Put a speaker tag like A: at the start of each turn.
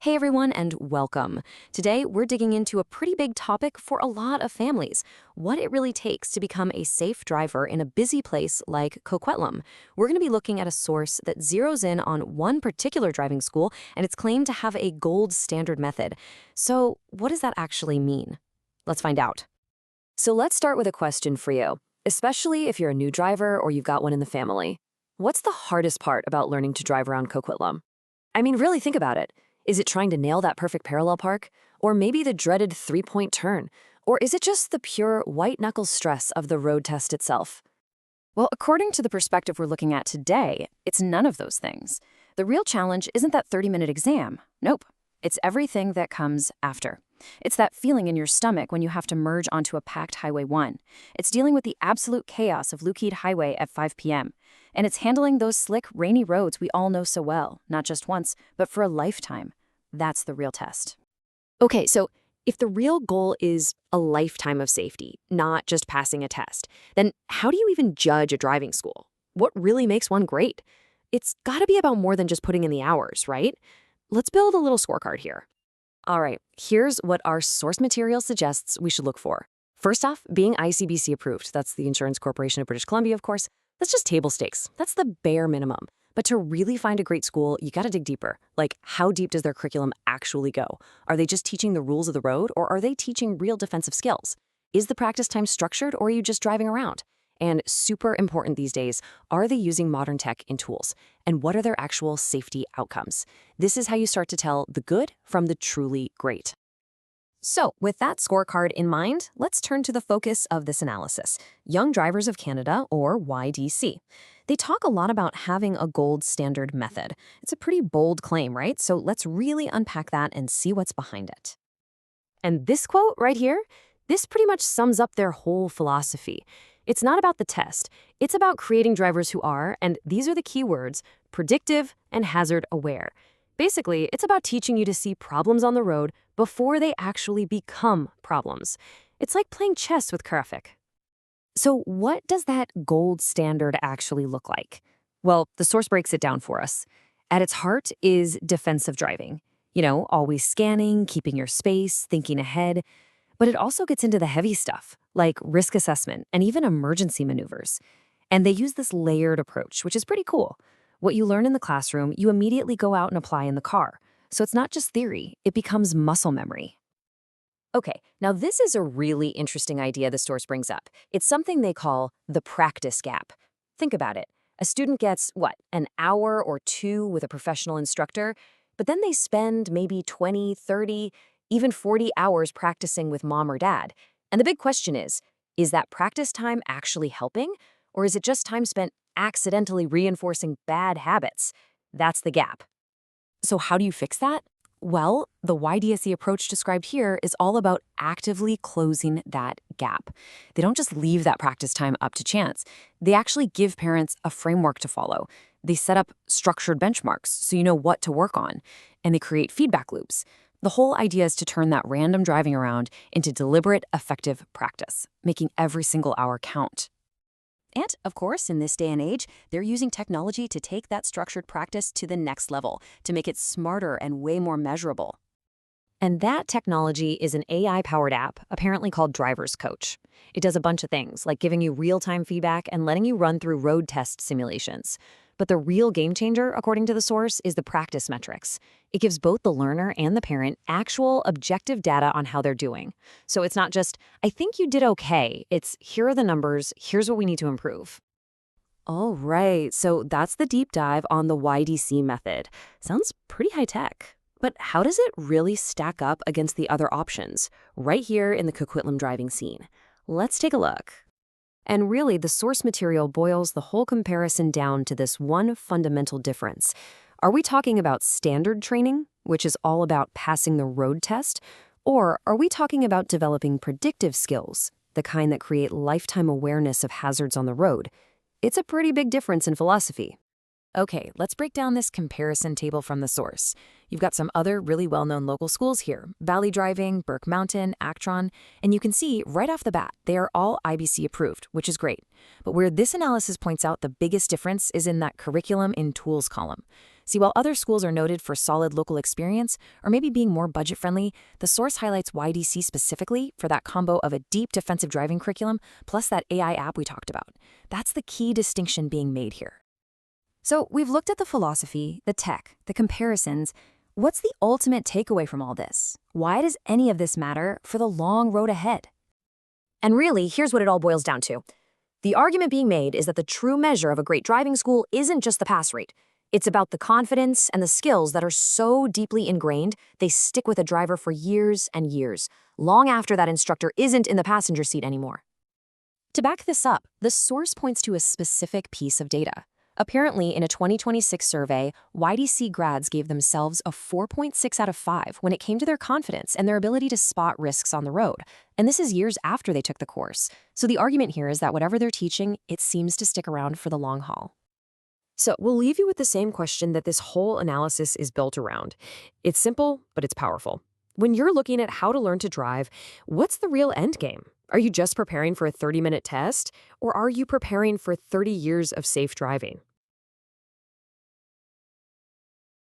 A: Hey everyone, and welcome. Today, we're digging into a pretty big topic for a lot of families, what it really takes to become a safe driver in a busy place like Coquitlam. We're going to be looking at a source that zeroes in on one particular driving school, and it's claimed to have a gold standard method. So what does that actually mean? Let's find out. So let's start with a question for you, especially if you're a new driver or you've got one in the family. What's the hardest part about learning to drive around Coquitlam? I mean, really think about it. Is it trying to nail that perfect parallel park? Or maybe the dreaded three-point turn? Or is it just the pure white-knuckle stress of the road test itself? Well, according to the perspective we're looking at today, it's none of those things. The real challenge isn't that 30-minute exam. Nope. It's everything that comes after. It's that feeling in your stomach when you have to merge onto a packed Highway 1. It's dealing with the absolute chaos of Lougheed Hwy at 5 p.m. And it's handling those slick, rainy roads we all know so well, not just once, but for a lifetime. That's the real test. Okay, so if the real goal is a lifetime of safety, not just passing a test, then how do you even judge a driving school? What really makes one great? It's got to be about more than just putting in the hours, right? Let's build a little scorecard here. All right, here's what our source material suggests we should look for. First off, being ICBC-approved. That's the Insurance Corporation of British Columbia, of course. That's just table stakes. That's the bare minimum. But to really find a great school, you gotta dig deeper. Like, how deep does their curriculum actually go? Are they just teaching the rules of the road, or are they teaching real defensive skills? Is the practice time structured, or are you just driving around? And super important these days, are they using modern tech in tools? And what are their actual safety outcomes? This is how you start to tell the good from the truly great. So, with that scorecard in mind, let's turn to the focus of this analysis, Young Drivers of Canada, or YDC. They talk a lot about having a gold standard method. It's a pretty bold claim, right? So let's really unpack that and see what's behind it. And this quote right here, this pretty much sums up their whole philosophy. It's not about the test. It's about creating drivers who are, and these are the key words, predictive and hazard aware. Basically, it's about teaching you to see problems on the road before they actually become problems. It's like playing chess with traffic. So what does that gold standard actually look like? Well, the source breaks it down for us. At its heart is defensive driving. You know, always scanning, keeping your space, thinking ahead. But it also gets into the heavy stuff, like risk assessment and even emergency maneuvers. And they use this layered approach, which is pretty cool. What you learn in the classroom, you immediately go out and apply in the car. So it's not just theory, it becomes muscle memory. Okay, now this is a really interesting idea the source brings up. It's something they call the practice gap. Think about it. A student gets, an hour or two with a professional instructor, but then they spend maybe 20, 30, even 40 hours practicing with mom or dad. And the big question is that practice time actually helping? Or is it just time spent accidentally reinforcing bad habits? That's the gap. So how do you fix that? Well, the YDSE approach described here is all about actively closing that gap. They don't just leave that practice time up to chance. They actually give parents a framework to follow. They set up structured benchmarks so you know what to work on, and they create feedback loops. The whole idea is to turn that random driving around into deliberate, effective practice, making every single hour count. And, of course, in this day and age, they're using technology to take that structured practice to the next level, to make it smarter and way more measurable. And that technology is an AI-powered app, apparently called Driver's Coach. It does a bunch of things, like giving you real-time feedback and letting you run through road test simulations. But the real game changer, according to the source, is the practice metrics. It gives both the learner and the parent actual objective data on how they're doing. So it's not just, I think you did okay. It's, here are the numbers, here's what we need to improve. All right, so that's the deep dive on the YDC method. Sounds pretty high-tech. But how does it really stack up against the other options, right here in the Coquitlam driving scene? Let's take a look. And really, the source material boils the whole comparison down to this one fundamental difference. Are we talking about standard training, which is all about passing the road test? Or are we talking about developing predictive skills, the kind that create lifetime awareness of hazards on the road? It's a pretty big difference in philosophy. Okay, let's break down this comparison table from the source. You've got some other really well-known local schools here, Valley Driving, Burke Mountain, Actron, and you can see right off the bat, they are all IBC approved, which is great. But where this analysis points out the biggest difference is in that curriculum in tools column. See, while other schools are noted for solid local experience or maybe being more budget-friendly, the source highlights YDC specifically for that combo of a deep defensive driving curriculum plus that AI app we talked about. That's the key distinction being made here. So we've looked at the philosophy, the tech, the comparisons. What's the ultimate takeaway from all this? Why does any of this matter for the long road ahead? And really, here's what it all boils down to. The argument being made is that the true measure of a great driving school isn't just the pass rate. It's about the confidence and the skills that are so deeply ingrained, they stick with a driver for years and years, long after that instructor isn't in the passenger seat anymore. To back this up, the source points to a specific piece of data. Apparently, in a 2026 survey, YDC grads gave themselves a 4.6 out of 5 when it came to their confidence and their ability to spot risks on the road. And this is years after they took the course. So the argument here is that whatever they're teaching, it seems to stick around for the long haul. So we'll leave you with the same question that this whole analysis is built around. It's simple, but it's powerful. When you're looking at how to learn to drive, what's the real end game? Are you just preparing for a 30-minute test, or are you preparing for 30 years of safe driving?